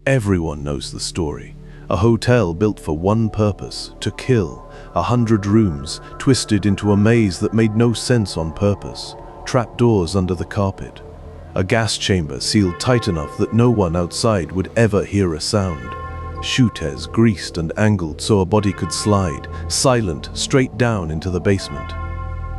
Everyone knows the story. A hotel built for one purpose, to kill. 100 rooms, twisted into a maze that made no sense on purpose. Trapdoors under the carpet. A gas chamber sealed tight enough that no one outside would ever hear a sound. Chutes greased and angled so a body could slide, silent, straight down into the basement.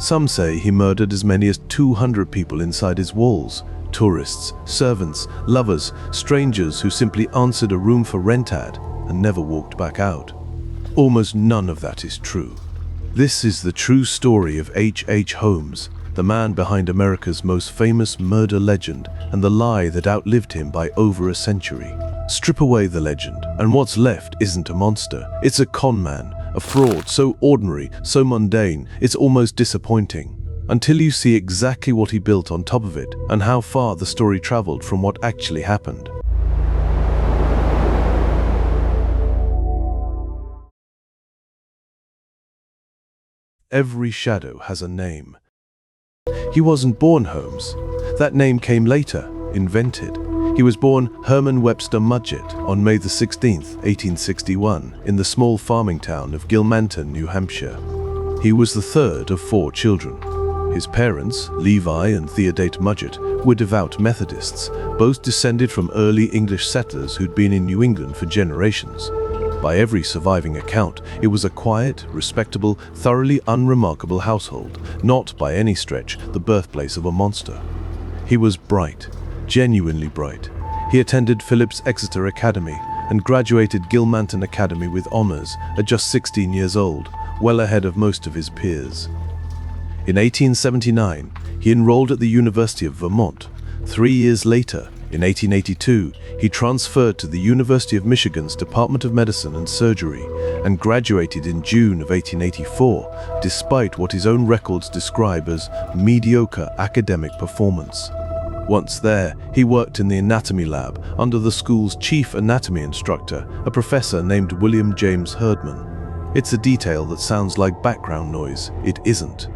Some say he murdered as many as 200 people inside his walls. Tourists, servants, lovers, strangers who simply answered a room for rent ad and never walked back out. Almost none of that is true. This is the true story of H. Holmes, the man behind America's most famous murder legend and the lie that outlived him by over a century. Strip away the legend, and what's left isn't a monster. It's a con man, a fraud so ordinary, so mundane, it's almost disappointing. Until you see exactly what he built on top of it and how far the story traveled from what actually happened. Every shadow has a name. He wasn't born Holmes. That name came later, invented. He was born Herman Webster Mudgett on May 16, 1861, in the small farming town of Gilmanton, New Hampshire. He was the third of 4 children. His parents, Levi and Theodate Mudgett, were devout Methodists, both descended from early English settlers who'd been in New England for generations. By every surviving account, it was a quiet, respectable, thoroughly unremarkable household, not by any stretch the birthplace of a monster. He was bright, genuinely bright. He attended Phillips Exeter Academy and graduated Gilmanton Academy with honors at just 16 years old, well ahead of most of his peers. In 1879, he enrolled at the University of Vermont. 3 years later, in 1882, he transferred to the University of Michigan's Department of Medicine and Surgery and graduated in June of 1884, despite what his own records describe as mediocre academic performance. Once there, he worked in the anatomy lab under the school's chief anatomy instructor, a professor named William James Herdman. It's a detail that sounds like background noise. It isn't.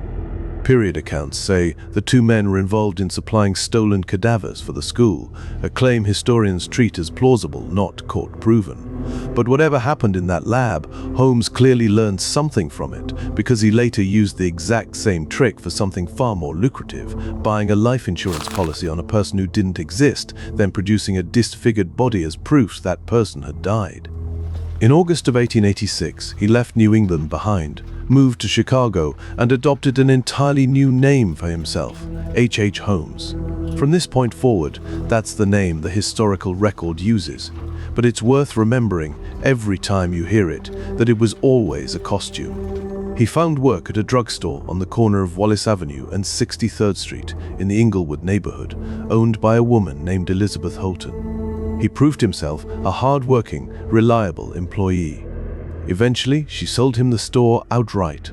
Period accounts say the 2 men were involved in supplying stolen cadavers for the school, a claim historians treat as plausible, not court-proven. But whatever happened in that lab, Holmes clearly learned something from it, because he later used the exact same trick for something far more lucrative, buying a life insurance policy on a person who didn't exist, then producing a disfigured body as proof that person had died. In August of 1886, he left New England behind, moved to Chicago, and adopted an entirely new name for himself, H. Holmes. From this point forward, that's the name the historical record uses. But it's worth remembering, every time you hear it, that it was always a costume. He found work at a drugstore on the corner of Wallace Avenue and 63rd Street in the Inglewood neighborhood, owned by a woman named Elizabeth Holton. He proved himself a hard-working, reliable employee. Eventually, she sold him the store outright.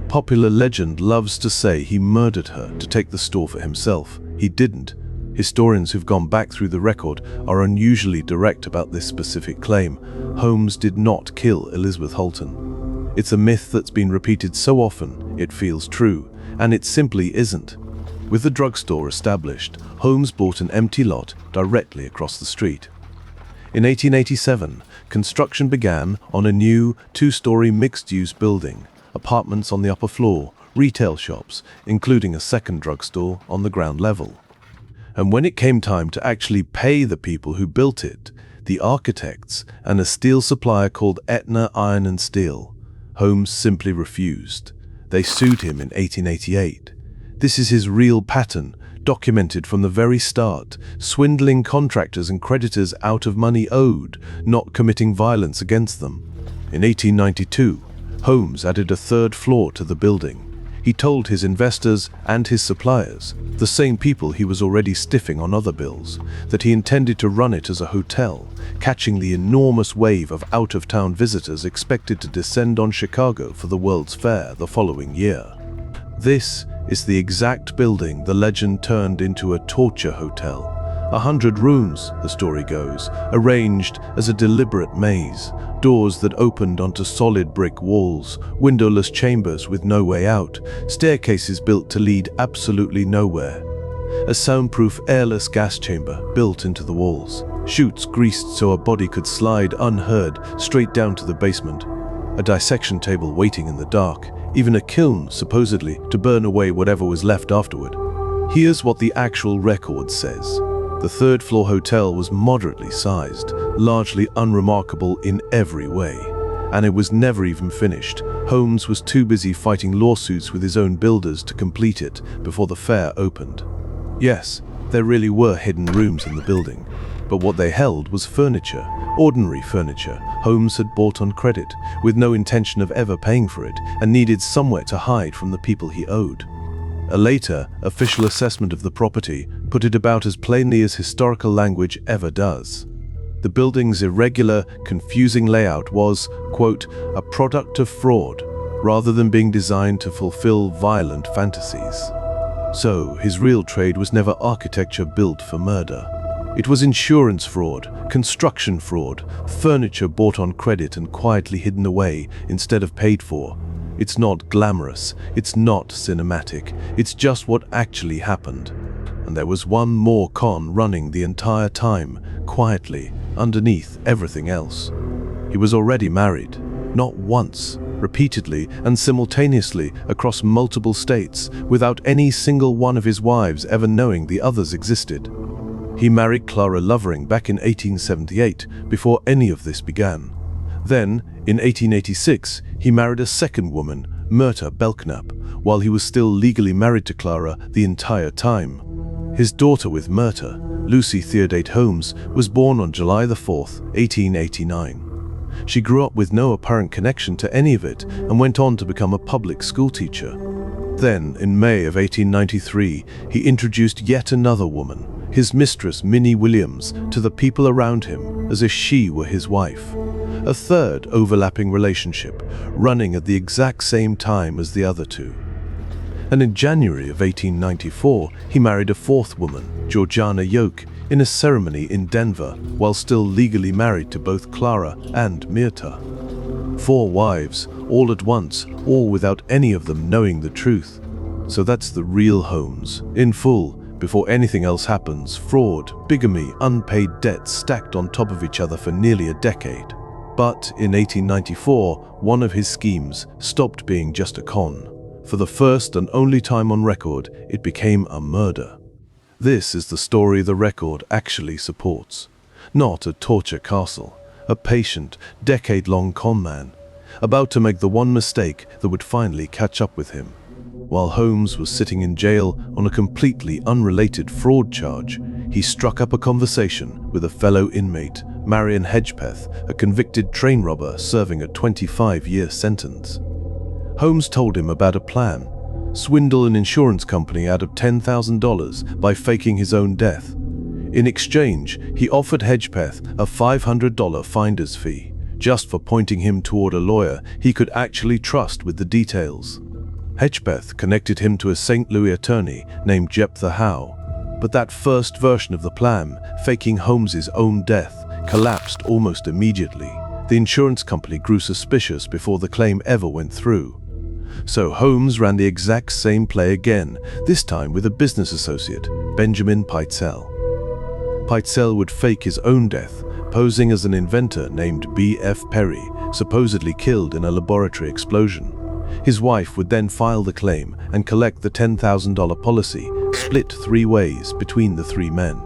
Popular legend loves to say he murdered her to take the store for himself. He didn't. Historians who've gone back through the record are unusually direct about this specific claim. Holmes did not kill Elizabeth Holton. It's a myth that's been repeated so often it feels true, and it simply isn't. With the drugstore established, Holmes bought an empty lot directly across the street. In 1887, construction began on a new 2-story mixed-use building, apartments on the upper floor, retail shops, including a second drugstore on the ground level. And when it came time to actually pay the people who built it, the architects and a steel supplier called Etna Iron and Steel, Holmes simply refused. They sued him in 1888. This is his real pattern, documented from the very start, swindling contractors and creditors out of money owed, not committing violence against them. In 1892, Holmes added a 3rd floor to the building. He told his investors and his suppliers, the same people he was already stiffing on other bills, that he intended to run it as a hotel, catching the enormous wave of out-of-town visitors expected to descend on Chicago for the World's Fair the following year. This is the exact building the legend turned into a torture hotel. 100 rooms, the story goes, arranged as a deliberate maze, doors that opened onto solid brick walls, windowless chambers with no way out, staircases built to lead absolutely nowhere. a soundproof airless gas chamber built into the walls, chutes greased so a body could slide unheard straight down to the basement, a dissection table waiting in the dark, even a kiln, supposedly, to burn away whatever was left afterward. Here's what the actual record says. The third-floor hotel was moderately sized, largely unremarkable in every way, and it was never even finished. Holmes was too busy fighting lawsuits with his own builders to complete it before the fair opened. Yes, there really were hidden rooms in the building, but what they held was furniture, ordinary furniture Holmes had bought on credit, with no intention of ever paying for it, and needed somewhere to hide from the people he owed. A later, official assessment of the property put it about as plainly as historical language ever does. The building's irregular, confusing layout was, quote, a product of fraud, rather than being designed to fulfill violent fantasies. So, his real trade was never architecture built for murder. It was insurance fraud, construction fraud, furniture bought on credit and quietly hidden away instead of paid for. It's not glamorous, it's not cinematic, it's just what actually happened. And there was one more con running the entire time, quietly, underneath everything else. He was already married, not once, repeatedly and simultaneously across multiple states, without any single one of his wives ever knowing the others existed. He married Clara Lovering back in 1878, before any of this began. Then, in 1886, he married a second woman, Myrta Belknap, while he was still legally married to Clara the entire time. His daughter with Myrta, Lucy Theodate Holmes, was born on July 4, 1889. She grew up with no apparent connection to any of it and went on to become a public school teacher. Then, in May of 1893, he introduced yet another woman, his mistress Minnie Williams, to the people around him as if she were his wife. A third overlapping relationship, running at the exact same time as the other two. And in January of 1894, he married a fourth woman, Georgiana Yoke, in a ceremony in Denver, while still legally married to both Clara and Myrta. 4 wives, all at once, all without any of them knowing the truth. So that's the real Holmes, in full, before anything else happens. Fraud, bigamy, unpaid debts stacked on top of each other for nearly a decade. But in 1894, one of his schemes stopped being just a con. For the first and only time on record, it became a murder. This is the story the record actually supports. Not a torture castle, a patient, decade-long con man, about to make the one mistake that would finally catch up with him. While Holmes was sitting in jail on a completely unrelated fraud charge, he struck up a conversation with a fellow inmate, Marion Hedgepeth, a convicted train robber serving a 25-year sentence. Holmes told him about a plan: swindle an insurance company out of $10,000 by faking his own death. In exchange, he offered Hedgepeth a $500 finder's fee, just for pointing him toward a lawyer he could actually trust with the details. Hedgepeth connected him to a St. Louis attorney named Jephthah Howe, but that first version of the plan, faking Holmes's own death, collapsed almost immediately. The insurance company grew suspicious before the claim ever went through. So Holmes ran the exact same play again, this time with a business associate, Benjamin Pitezel. Pitezel would fake his own death, posing as an inventor named B.F. Perry, supposedly killed in a laboratory explosion. His wife would then file the claim and collect the $10,000 policy, split 3 ways between the 3 men.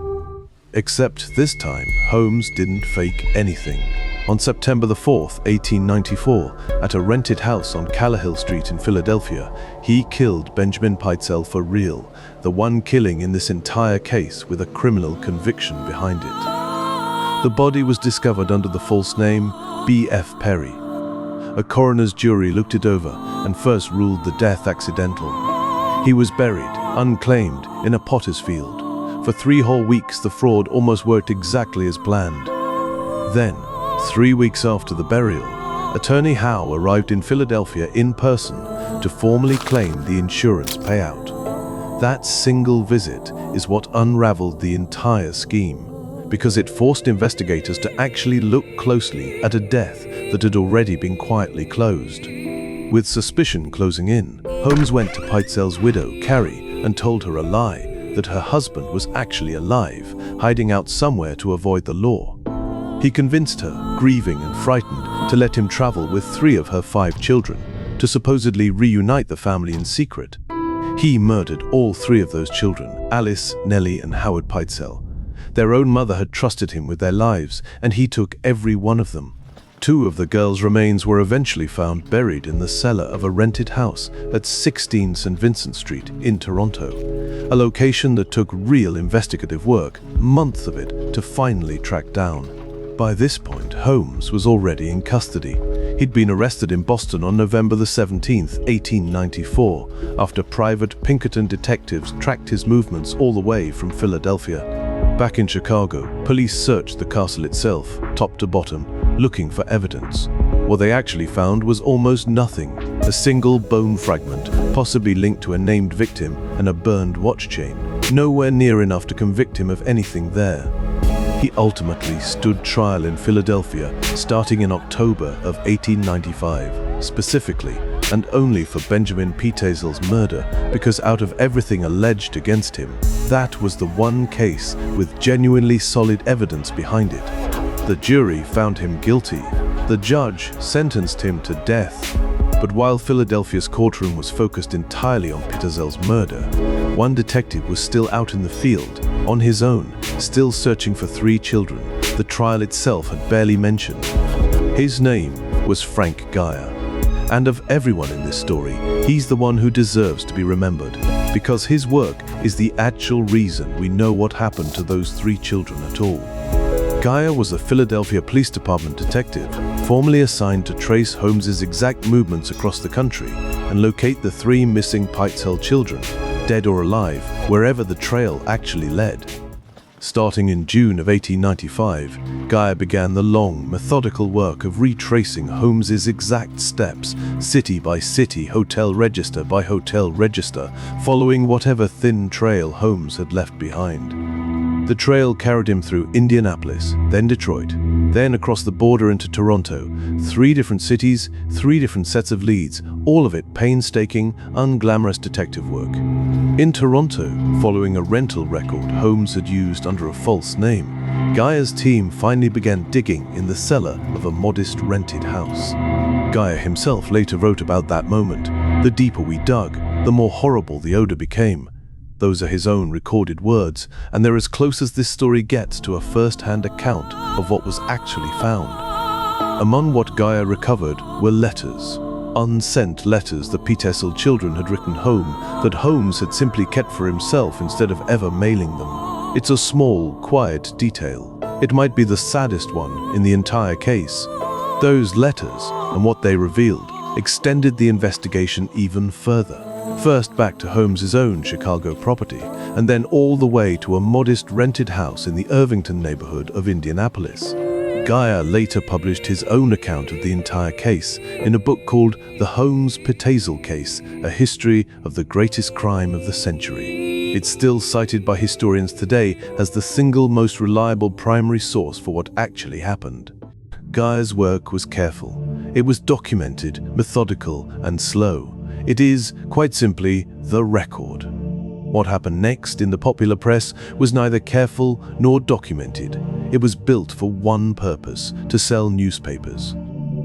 Except this time, Holmes didn't fake anything. On September 4th, 1894, at a rented house on Callahill Street in Philadelphia, he killed Benjamin Pitezel for real, the one killing in this entire case with a criminal conviction behind it. The body was discovered under the false name B.F. Perry. A coroner's jury looked it over and first ruled the death accidental. He was buried, unclaimed, in a potter's field. For 3 whole weeks, the fraud almost worked exactly as planned. Then, 3 weeks after the burial, Attorney Howe arrived in Philadelphia in person to formally claim the insurance payout. That single visit is what unraveled the entire scheme, because it forced investigators to actually look closely at a death that had already been quietly closed. With suspicion closing in, Holmes went to Pitezel's widow, Carrie, and told her a lie, that her husband was actually alive, hiding out somewhere to avoid the law. He convinced her, grieving and frightened, to let him travel with 3 of her 5 children, to supposedly reunite the family in secret. He murdered all 3 of those children, Alice, Nellie, and Howard Pitezel. Their own mother had trusted him with their lives, and he took every one of them. 2 of the girls' remains were eventually found buried in the cellar of a rented house at 16 St. Vincent Street in Toronto, a location that took real investigative work, months of it, to finally track down. By this point, Holmes was already in custody. He'd been arrested in Boston on November the 17th, 1894, after private Pinkerton detectives tracked his movements all the way from Philadelphia. Back in Chicago, police searched the castle itself, top to bottom, looking for evidence. What they actually found was almost nothing. A single bone fragment, possibly linked to a named victim, and a burned watch chain. Nowhere near enough to convict him of anything there. He ultimately stood trial in Philadelphia, starting in October of 1895, specifically and only for Benjamin Pitezel's murder, because out of everything alleged against him, that was the one case with genuinely solid evidence behind it. The jury found him guilty. The judge sentenced him to death. But while Philadelphia's courtroom was focused entirely on Pitezel's murder, one detective was still out in the field, on his own, still searching for 3 children the trial itself had barely mentioned. His name was Frank Geyer. And of everyone in this story, he's the one who deserves to be remembered, because his work is the actual reason we know what happened to those 3 children at all. Geyer was a Philadelphia Police Department detective, formally assigned to trace Holmes's exact movements across the country and locate the 3 missing Pitezel children, dead or alive, wherever the trail actually led. Starting in June of 1895, Geyer began the long, methodical work of retracing Holmes's exact steps, city by city, hotel register by hotel register, following whatever thin trail Holmes had left behind. The trail carried him through Indianapolis, then Detroit, then across the border into Toronto, 3 different cities, 3 different sets of leads, all of it painstaking, unglamorous detective work. In Toronto, following a rental record Holmes had used under a false name, Geyer's team finally began digging in the cellar of a modest rented house. Geyer himself later wrote about that moment. The deeper we dug, the more horrible the odor became. Those are his own recorded words, and they're as close as this story gets to a first-hand account of what was actually found. Among what Geyer recovered were letters. Unsent letters the Pitezel children had written home that Holmes had simply kept for himself instead of ever mailing them. It's a small, quiet detail. It might be the saddest one in the entire case. Those letters, and what they revealed, extended the investigation even further. First back to Holmes's own Chicago property, and then all the way to a modest rented house in the Irvington neighborhood of Indianapolis. Geyer later published his own account of the entire case in a book called The Holmes Pitezel Case, A History of the Greatest Crime of the Century. It's still cited by historians today as the single most reliable primary source for what actually happened. Geyer's work was careful. It was documented, methodical, and slow. It is, quite simply, the record. What happened next in the popular press was neither careful nor documented. It was built for one purpose: to sell newspapers.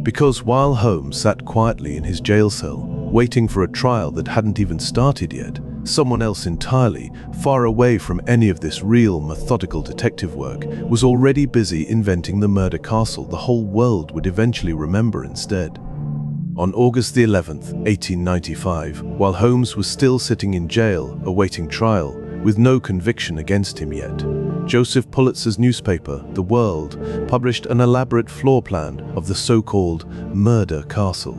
Because while Holmes sat quietly in his jail cell, waiting for a trial that hadn't even started yet, someone else entirely, far away from any of this real, methodical detective work, was already busy inventing the murder castle the whole world would eventually remember instead. On August the 11th, 1895, while Holmes was still sitting in jail, awaiting trial, with no conviction against him yet, Joseph Pulitzer's newspaper, The World, published an elaborate floor plan of the so-called murder castle.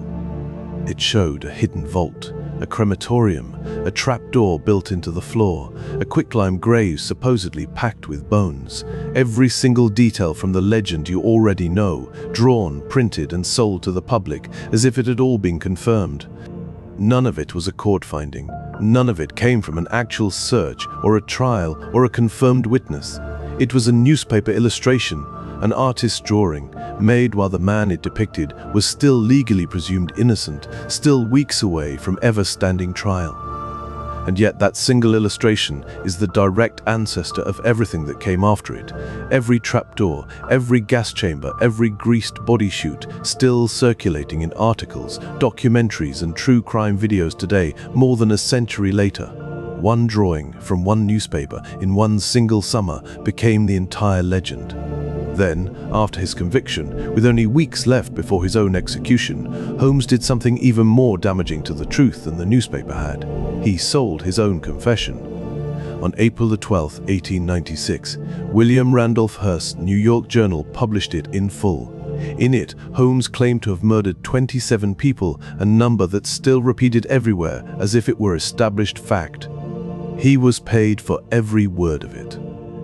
It showed a hidden vault, a crematorium, a trapdoor built into the floor, a quicklime grave supposedly packed with bones. Every single detail from the legend you already know, drawn, printed, and sold to the public as if it had all been confirmed. None of it was a court finding. None of it came from an actual search or a trial or a confirmed witness. It was a newspaper illustration, an artist's drawing, made while the man it depicted was still legally presumed innocent, still weeks away from ever standing trial. And yet that single illustration is the direct ancestor of everything that came after it. Every trapdoor, every gas chamber, every greased body chute, still circulating in articles, documentaries and true crime videos today, more than a century later. One drawing from one newspaper in one single summer became the entire legend. Then, after his conviction, with only weeks left before his own execution, Holmes did something even more damaging to the truth than the newspaper had. He sold his own confession. On April 12, 1896, William Randolph Hearst's New York Journal published it in full. In it, Holmes claimed to have murdered 27 people, a number that's still repeated everywhere as if it were established fact. He was paid for every word of it.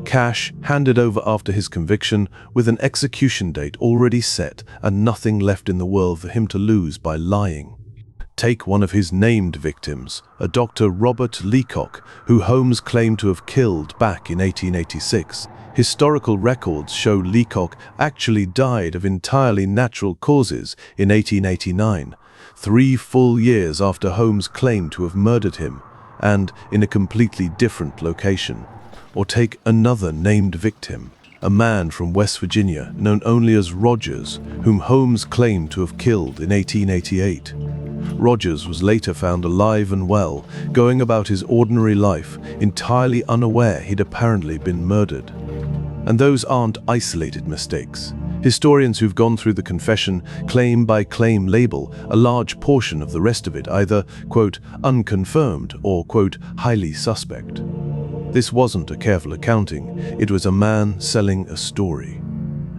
Cash handed over after his conviction, with an execution date already set and nothing left in the world for him to lose by lying. Take one of his named victims, a Dr. Robert Leacock, who Holmes claimed to have killed back in 1886. Historical records show Leacock actually died of entirely natural causes in 1889, 3 full years after Holmes claimed to have murdered him, and in a completely different location. Or take another named victim, a man from West Virginia known only as Rogers, whom Holmes claimed to have killed in 1888. Rogers was later found alive and well, going about his ordinary life, entirely unaware he'd apparently been murdered. And those aren't isolated mistakes. Historians who've gone through the confession claim by claim label a large portion of the rest of it either, quote, unconfirmed or, quote, highly suspect. This wasn't a careful accounting, it was a man selling a story.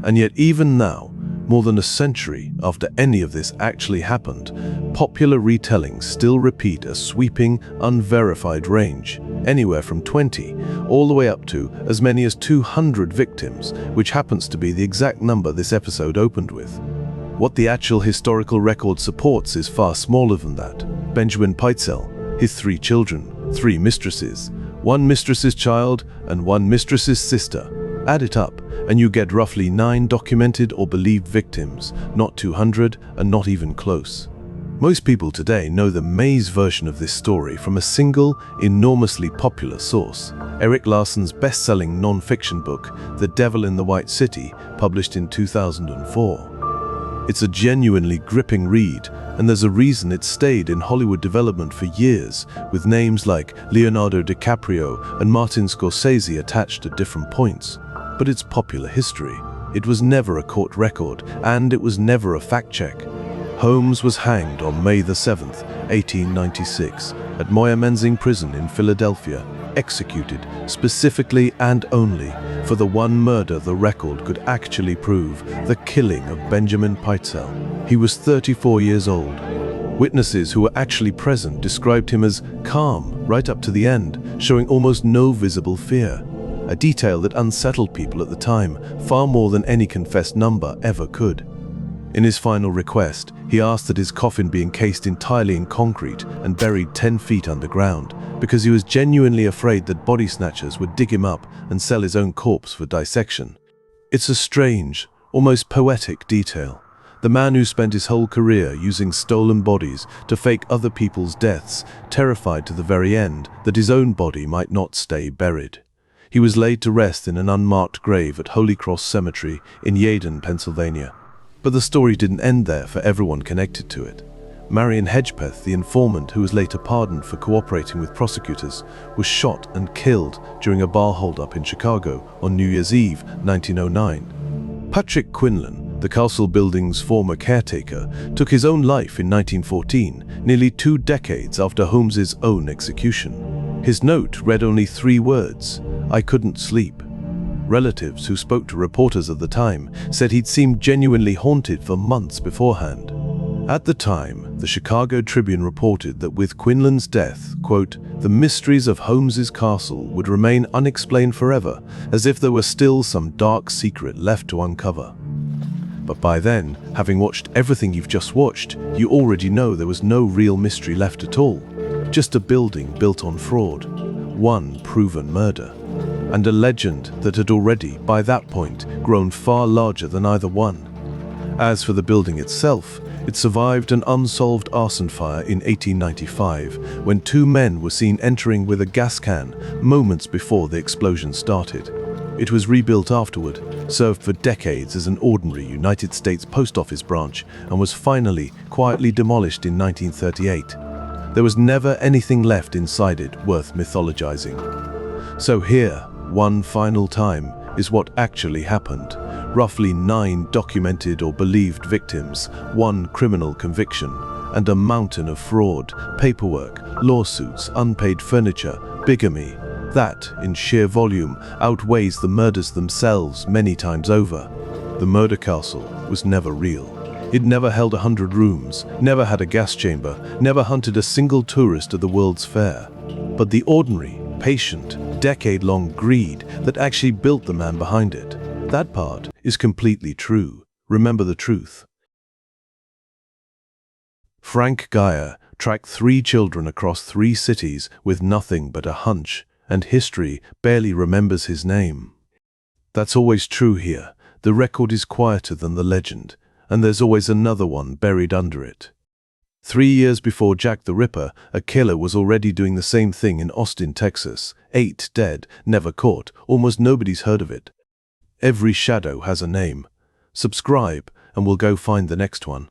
And yet even now, more than a century after any of this actually happened, popular retellings still repeat a sweeping, unverified range, anywhere from 20 all the way up to as many as 200 victims, which happens to be the exact number this episode opened with. What the actual historical record supports is far smaller than that. Benjamin Pitezel, his 3 children, 3 mistresses, 1 mistress's child and 1 mistress's sister. Add it up, and you get roughly 9 documented or believed victims, not 200 and not even close. Most people today know the Mays version of this story from a single, enormously popular source, Erik Larson's best-selling non-fiction book, The Devil in the White City, published in 2004. It's a genuinely gripping read, and there's a reason it stayed in Hollywood development for years, with names like Leonardo DiCaprio and Martin Scorsese attached at different points. But it's popular history. It was never a court record, and it was never a fact-check. Holmes was hanged on May 7, 1896, at Moyamensing Prison in Philadelphia, executed specifically and only for the one murder the record could actually prove, the killing of Benjamin Pitezel. He was 34 years old. Witnesses who were actually present described him as calm right up to the end, showing almost no visible fear, a detail that unsettled people at the time far more than any confessed number ever could. In his final request, he asked that his coffin be encased entirely in concrete and buried 10 feet underground, because he was genuinely afraid that body snatchers would dig him up and sell his own corpse for dissection. It's a strange, almost poetic detail. The man who spent his whole career using stolen bodies to fake other people's deaths, terrified to the very end that his own body might not stay buried. He was laid to rest in an unmarked grave at Holy Cross Cemetery in Yeadon, Pennsylvania. But the story didn't end there for everyone connected to it. Marion Hedgepeth, the informant who was later pardoned for cooperating with prosecutors, was shot and killed during a bar holdup in Chicago on New Year's Eve, 1909. Patrick Quinlan, the castle building's former caretaker, took his own life in 1914, nearly 2 decades after Holmes's own execution. His note read only 3 words: "I couldn't sleep." Relatives who spoke to reporters at the time said he'd seemed genuinely haunted for months beforehand. At the time, the Chicago Tribune reported that with Quinlan's death, quote, "the mysteries of Holmes's castle would remain unexplained forever, as if there were still some dark secret left to uncover." But by then, having watched everything you've just watched, you already know there was no real mystery left at all. Just a building built on fraud, one proven murder, and a legend that had already, by that point, grown far larger than either one. As for the building itself, It survived an unsolved arson fire in 1895 when two men were seen entering with a gas can moments before the explosion started. It was rebuilt afterward, served for decades as an ordinary United States post office branch, and was finally quietly demolished in 1938. There was never anything left inside it worth mythologizing. So here, one final time, is what actually happened. Roughly 9 documented or believed victims, 1 criminal conviction, and a mountain of fraud, paperwork, lawsuits, unpaid furniture, bigamy. That, in sheer volume, outweighs the murders themselves many times over. The murder castle was never real. It never held 100 rooms, never had a gas chamber, never hunted a single tourist at the World's Fair. But the ordinary, patient, decade-long greed that actually built the man behind it, that part is completely true. Remember the truth. Frank Geyer tracked 3 children across 3 cities with nothing but a hunch, and history barely remembers his name. That's always true here. The record is quieter than the legend, and there's always another one buried under it. 3 years before Jack the Ripper, a killer was already doing the same thing in Austin, Texas. 8 dead, never caught, almost nobody's heard of it. Every shadow has a name. Subscribe, and we'll go find the next one.